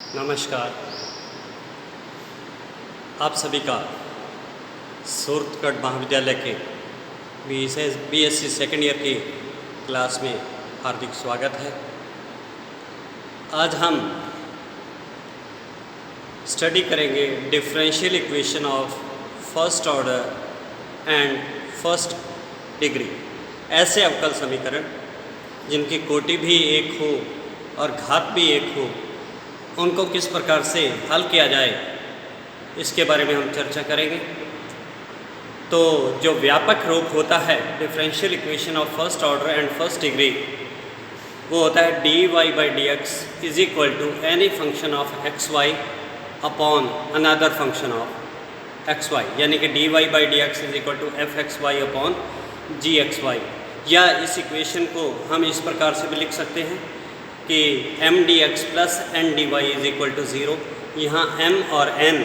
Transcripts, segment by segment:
नमस्कार। आप सभी का सूरतगढ़ महाविद्यालय के बीएससी सेकेंड ईयर की क्लास में हार्दिक स्वागत है। आज हम स्टडी करेंगे differential equation of first order and first degree, ऐसे अवकल समीकरण जिनकी कोटि भी एक हो और घात भी एक हो, उनको किस प्रकार से हल किया जाए इसके बारे में हम चर्चा करेंगे। तो जो व्यापक रूप होता है differential equation of first order and first degree, वो होता है dy by d x is equal to any function of x y upon another function of x y, यानी कि dy by d x is equal to f x y upon g x y. या इस equation को हम इस प्रकार से भी लिख सकते हैं कि m d x plus n d y is equal to zero. यहाँ एम और एन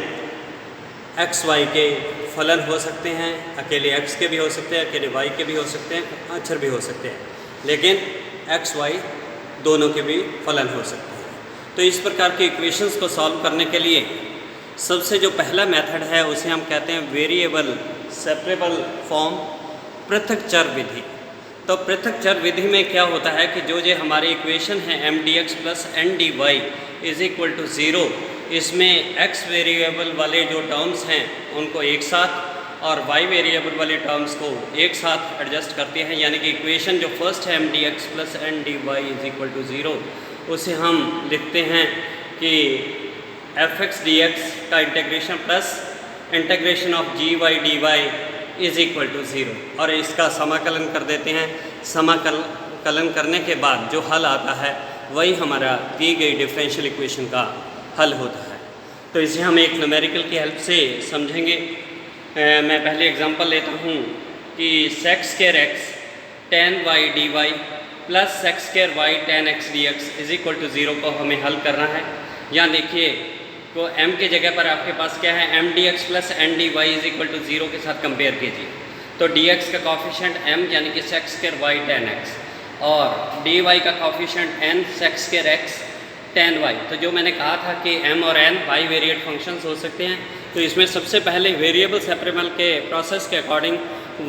एक्स वाई के फलन हो सकते हैं, अकेले एक्स के भी हो सकते हैं, अकेले वाई के भी हो सकते हैं, अक्षर भी हो सकते हैं, लेकिन एक्स वाई दोनों के भी फलन हो सकते हैं। तो इस प्रकार के इक्वेशंस को सॉल्व करने के लिए सबसे जो पहला मेथड है उसे हम कहते हैं वेरिएबल सेपरेबल फॉर्म, पृथक चर विधि। तो पृथक चर विधि में क्या होता है कि जो हमारी इक्वेशन है m d x plus n d y is equal to zero, इसमें एक्स वेरिएबल वाले जो टर्म्स हैं उनको एक साथ और वाई वेरिएबल वाले टर्म्स को एक साथ एडजस्ट करते हैं, यानी कि इक्वेशन जो फर्स्ट है m d x plus n d y is equal to zero, उसे हम लिखते हैं कि एफ एक्स डी एक्स का integration plus integration of g y d y is equal to zero, और इसका समाकलन कर देते हैं। समाकलन करने के बाद जो हल आता है वही हमारा दी गई डिफरेंशियल इक्वेशन का हल होता है। तो इसे हम एक न्यूमेरिकल की हेल्प से समझेंगे। मैं पहले एग्जांपल लेता हूँ कि sec square x tan y d y plus sec square y tan x d x is equal to zero को हमें हल करना है। यहाँ देखिए, तो m की जगह पर आपके पास क्या है, m d x plus n d y is equal to zero के साथ कंपेयर कीजिए। तो dx का कॉफिशेंट m यानी कि sec square y tan x और dy का coefficient n sec square x tan y. तो जो मैंने कहा था कि m और n बाई वेरिएट फंक्शंस हो सकते हैं, तो इसमें सबसे पहले वेरिएबल सेपरेबल के प्रोसेस के अकॉर्डिंग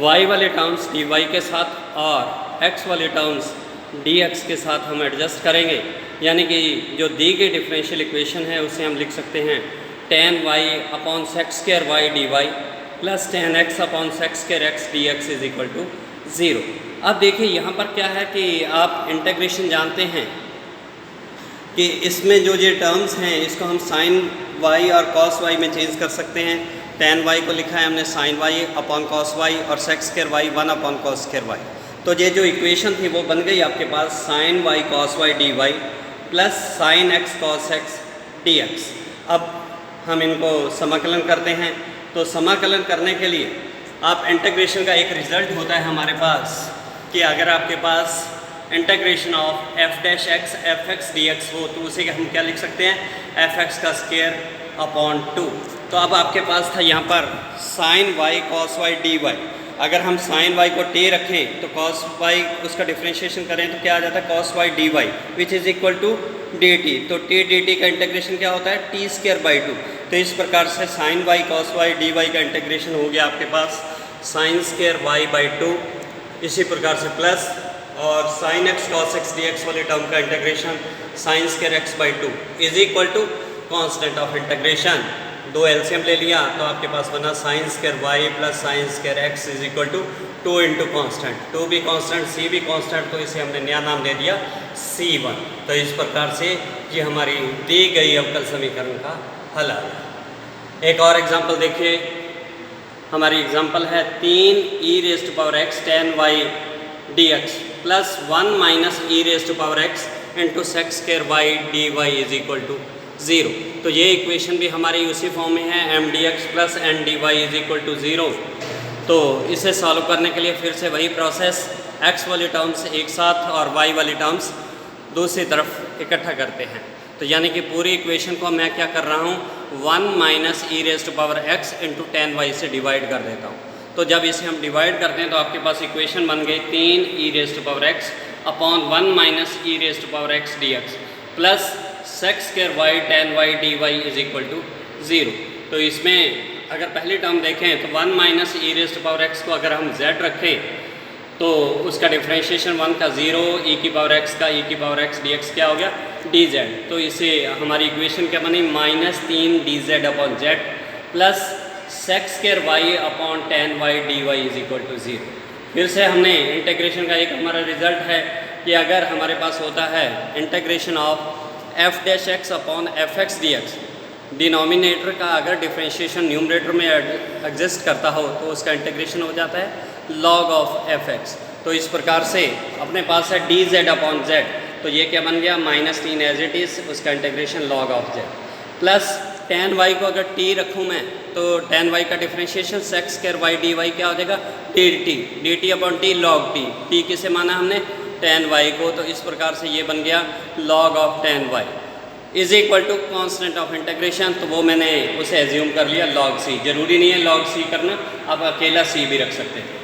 y वाले टर्म्स dy के साथ और x वाले टर्म्स dx के साथ हम एडजस्ट करेंगे, यानी कि जो दी गई डिफरेंशियल इक्वेशन है उसे हम लिख सकते हैं tan y upon sec square y d y plus tan x upon sec square x d x is equal to zero. अब देखिए यहाँ पर क्या है कि आप इंटीग्रेशन जानते हैं कि इसमें जो ये टर्म्स हैं इसको हम साइन वाई और कॉस वाई में चेंज कर सकते हैं। टेन वाई को लिखा है हमने sine y upon cos y और sec square y one upon cos square y. तो ये जो इक्वेशन थी वो बन गई आपके पास sine y cos y d y plus sine x cos x d x. अब हम इनको समाकलन करते हैं। तो समाकलन करने के लिए आप इंटीग्रेशन का एक रिज़ल्ट होता है हमारे पास कि अगर आपके पास integration of f dash x f x d x हो तो उसे हम क्या लिख सकते हैं, एफ एक्स का स्क्वायर अपॉन टू। तो अब आपके पास था यहाँ पर sine y cos y d y. अगर हम साइन वाई को टी रखें तो कॉस वाई उसका डिफ्रेंशिएशन करें तो क्या आ जाता है, cos y d y which is equal to d t. तो टी डी टी का इंटीग्रेशन क्या होता है, टी स्क्वायर बाई टू। तो इस प्रकार से sine y cos y d y का इंटीग्रेशन हो गया आपके पास sine square y by two. इसी प्रकार से प्लस और sine x cos x d x वाले टर्म का integration sine square x by two is equal to constant of integration. दो एलसीएम ले लिया तो आपके पास बना sine square y plus sine square x is equal to two into constant, two भी कॉन्स्टेंट सी भी कॉन्स्टेंट, तो इसे हमने नया नाम दे दिया C1। तो इस प्रकार से ये हमारी दी गई अवकल समीकरण का हल आ गया। एक और एग्जांपल देखिए, हमारी एग्जांपल है तीन e raise to power x tan y d x plus one minus e raise to power x into sec square y d y is equal to zero. तो ये इक्वेशन भी हमारी उसी फॉर्म में है m d x plus n d y is equal to zero. तो इसे solve करने के लिए फिर से वही प्रोसेस, एक्स वाली टर्म्स एक साथ और वाई वाली टर्म्स दूसरी तरफ इकट्ठा करते हैं। तो यानी कि पूरी इक्वेशन को मैं क्या कर रहा हूँ, one minus e raise to power x into tan y से डिवाइड कर देता हूँ। तो जब इसे हम डिवाइड करते हैं तो आपके पास इक्वेशन बन गई तीन e raise to power x upon one minus e raise to power x d x plus sec square y tan y d y is equal to 0। तो इसमें अगर पहली टर्म देखें तो 1 minus e raise to power x को अगर हम z रखें तो उसका डिफ्रेंशिएशन 1 का 0, e की पावर x का e की पावर x dx क्या हो गया dz। तो इसे हमारी इक्वेशन क्या बनी -3 dz upon z plus sec square y upon tan y d y is equal to 0। फिर से हमने इंटीग्रेशन का एक हमारा रिजल्ट है कि अगर हमारे पास होता है integration of f dash x upon F x d x, denominator का अगर डिफ्रेंशिएशन न्यूमरेटर में एग्जिस्ट करता हो तो उसका इंटीग्रेशन हो जाता है लॉग ऑफ एफ एक्स। तो इस प्रकार से अपने पास है डी जेड अपॉन जेड, तो ये क्या बन गया -3 एज इट इज़, उसका integration log of z plus tan y को अगर टी रखूँ मैं तो टेन वाई का differentiation sec square y d y क्या हो जाएगा d t upon t log t किसे माना हमने टेन वाई को, तो इस प्रकार से ये बन गया log of ten y is equal to constant of integration. तो वो मैंने उसे एज्यूम कर लिया लॉग सी, जरूरी नहीं है लॉग सी करना, आप अकेला सी भी रख सकते थे।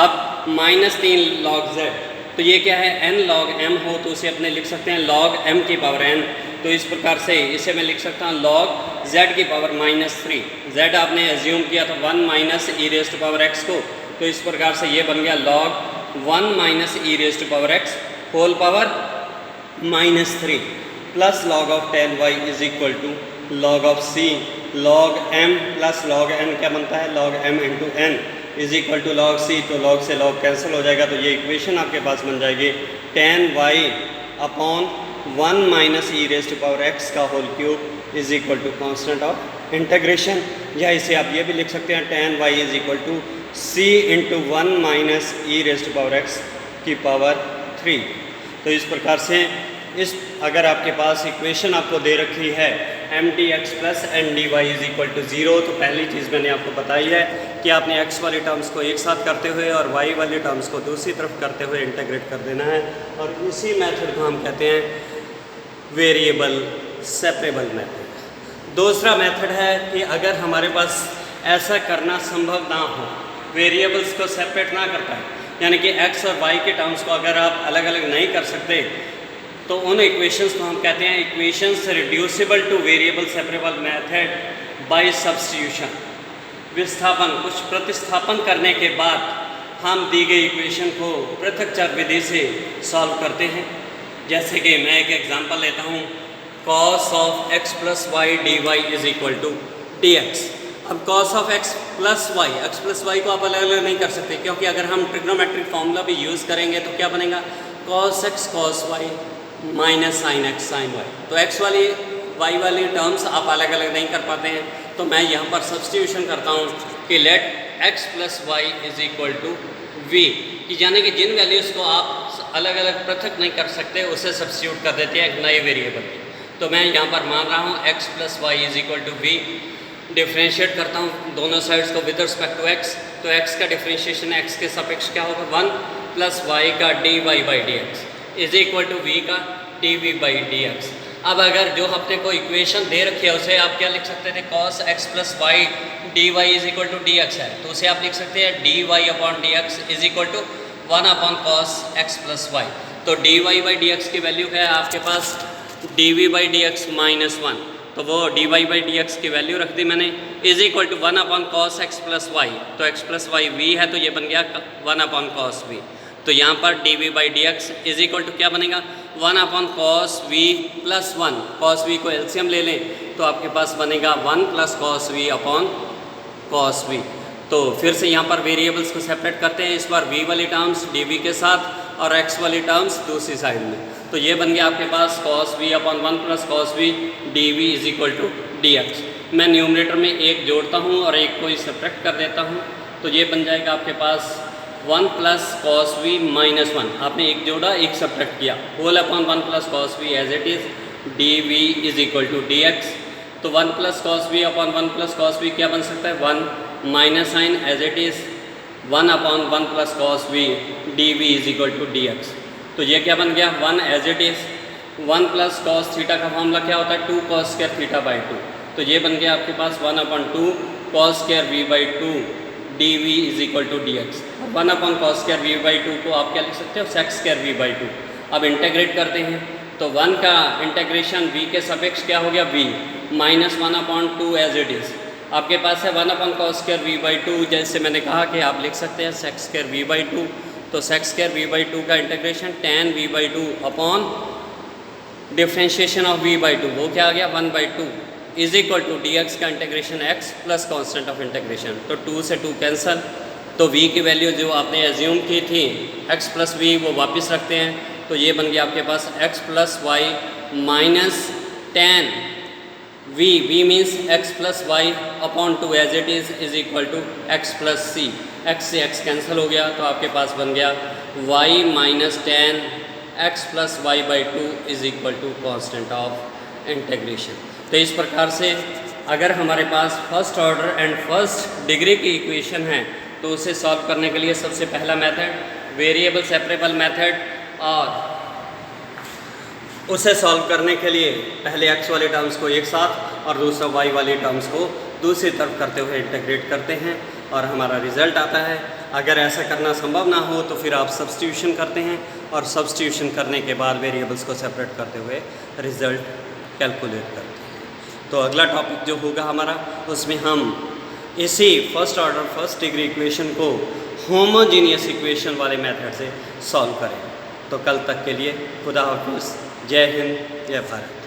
अब -3 लॉग जेड, तो ये क्या है n लॉग m हो तो उसे अपने लिख सकते हैं लॉग m की पावर n। तो इस प्रकार से इसे मैं लिख सकता हूँ लॉग z की पावर -3। z आपने एज्यूम किया था 1 minus e raise to power x को, तो इस प्रकार से ये बन गया log 1 minus e raise to power x whole power -3 plus log of ten y is equal to log of c log m plus log n क्या बनता है log m into n is equal to log c। तो log से log cancel हो जाएगा, तो ये equation आपके पास बन जाएगी tan y upon 1 minus e raise to power x का whole cube is equal to constant of integration, या इसे आप ये भी लिख सकते हैं tan y is equal to c into 1 minus e raise to power x की पावर 3। तो इस प्रकार से इस अगर आपके पास इक्वेशन आपको दे रखी है m d x plus n d y is equal to 0, तो पहली चीज़ मैंने आपको बताई है कि आपने x वाली टर्म्स को एक साथ करते हुए और y वाली टर्म्स को दूसरी तरफ करते हुए इंटीग्रेट कर देना है, और इसी मेथड को हम कहते हैं वेरिएबल सेपरेबल मेथड। दूसरा मेथड है कि अगर हमारे पास ऐसा करना संभव ना हो, वेरिएबल्स को सेपरेट ना कर पाए, यानी कि x और y के टर्म्स को अगर आप अलग अलग नहीं कर सकते, तो उन इक्वेशंस को हम कहते हैं equations reducible two variable separable method by substitution. विस्थापन कुछ प्रतिस्थापन करने के बाद हम दी गई इक्वेशन को पृथक चर विधि से सॉल्व करते हैं। जैसे कि मैं एक एग्जांपल लेता हूँ, cos of x plus y d y is equal to d x. अब cos of x plus y को आप अलग अलग नहीं कर सकते, क्योंकि अगर हम ट्रिग्नोमेट्रिक फॉर्मूला भी यूज़ करेंगे तो क्या बनेगा cos x cos y minus sine x sine y. तो x वाली y वाली टर्म्स आप अलग अलग नहीं कर पाते हैं, तो मैं यहाँ पर सब्स्टिट्यूशन करता हूँ कि let x plus y is equal to v, कि यानी कि जिन वैल्यूज़ को आप अलग अलग पृथक नहीं कर सकते उसे सब्स्टिट्यूट कर देते हैं एक नए वेरिएबल। तो मैं यहाँ पर मान रहा हूँ x plus y is equal to v, differentiate करता हूँ दोनों साइड्स को विद रिस्पेक्ट टू x, तो x का डिफ्रेंशिएशन x के सापेक्ष क्या होगा 1 प्लस वाई का d y by d x is equal to v का d v by d x. अब अगर जो अपने को इक्वेशन दे रखी है उसे आप क्या लिख सकते थे cos x plus y d y is equal to d x है, तो उसे आप लिख सकते हैं d y upon d x is equal to 1 upon cos x plus y. तो d y by d x की वैल्यू है आपके पास d v by d x -1, तो वो d y by d x की वैल्यू रख दी मैंने is equal to 1 upon cos x plus y. तो एक्स प्लस वाई वी है, तो ये बन गया 1 अपॉन कॉस वी। तो यहाँ पर d v by d x is equal to क्या बनेगा 1 upon cos v plus 1, cos v को एलसीएम ले लें तो आपके पास बनेगा 1 plus cos v upon cos v. तो फिर से यहाँ पर वेरिएबल्स को सेपरेट करते हैं, इस बार v वाली टर्म्स डी के साथ और x वाली टर्म्स दूसरी साइड में। तो ये बन गया आपके पास cos v upon 1 plus cos v d v is equal to d x. मैं न्यूमरेटर में एक जोड़ता हूँ और एक को सब्ट्रैक्ट कर देता हूँ, तो ये बन जाएगा आपके पास 1 प्लस कॉस वी -1, आपने एक जोड़ा एक सब्ट्रैक्ट किया, whole upon 1 plus cos v as it is d v is equal to d x. तो 1 plus cos v upon 1 plus cos v क्या बन सकता है 1 minus sine as it is 1 upon 1 plus cos v d v is equal to d x. तो ये क्या बन गया 1 as it is 1 plus cos theta का फॉर्मूला क्या होता है 2 कॉस स्क्वायर थीटा बाई 2। तो ये बन गया आपके पास 1 upon 2 cos square v by 2 d v is equal to d x. 1 upon cos square v by 2 को आप क्या लिख सकते हो सेक्स स्क्वायर वी बाई 2। अब इंटीग्रेट करते हैं तो 1 का इंटीग्रेशन v के सापेक्ष क्या हो गया v -1/2 एज इट इज़। आपके पास है 1/cos² v/2, जैसे मैंने कहा कि आप लिख सकते हैं sec² v/2। तो sec² v/2 का integration tan v/2 upon differentiation of v/2 वो क्या आ गया 1/2 इज इक्वल टू dx का integration x plus constant of integration. तो 2 से 2 कैंसल, तो v की वैल्यू जो आपने एज्यूम की थी x प्लस v वो वापस रखते हैं, तो ये बन गया आपके पास x plus y minus tan v means x plus y upon 2 as it is equal to x plus c। x से x कैंसिल हो गया, तो आपके पास बन गया y minus tan x plus y/2 is equal to constant of integration. तो इस प्रकार से अगर हमारे पास first order and first degree की इक्वेशन है तो उसे सॉल्व करने के लिए सबसे पहला मेथड वेरिएबल सेपरेबल मेथड, और उसे सॉल्व करने के लिए पहले x वाले टर्म्स को एक साथ और दूसरा y वाले टर्म्स को दूसरी तरफ करते हुए इंटीग्रेट करते हैं और हमारा रिज़ल्ट आता है। अगर ऐसा करना संभव ना हो तो फिर आप सब्स्टिट्यूशन करते हैं और सब्स्टिट्यूशन करने के बाद वेरिएबल्स को सेपरेट करते हुए रिज़ल्ट कैलकुलेट करते हैं। तो अगला टॉपिक जो होगा हमारा उसमें हम इसी first order first degree equation को होमोजीनियस इक्वेशन वाले मेथड से सॉल्व करें। तो कल तक के लिए खुदा हाफिज़, जय हिंद, जय भारत।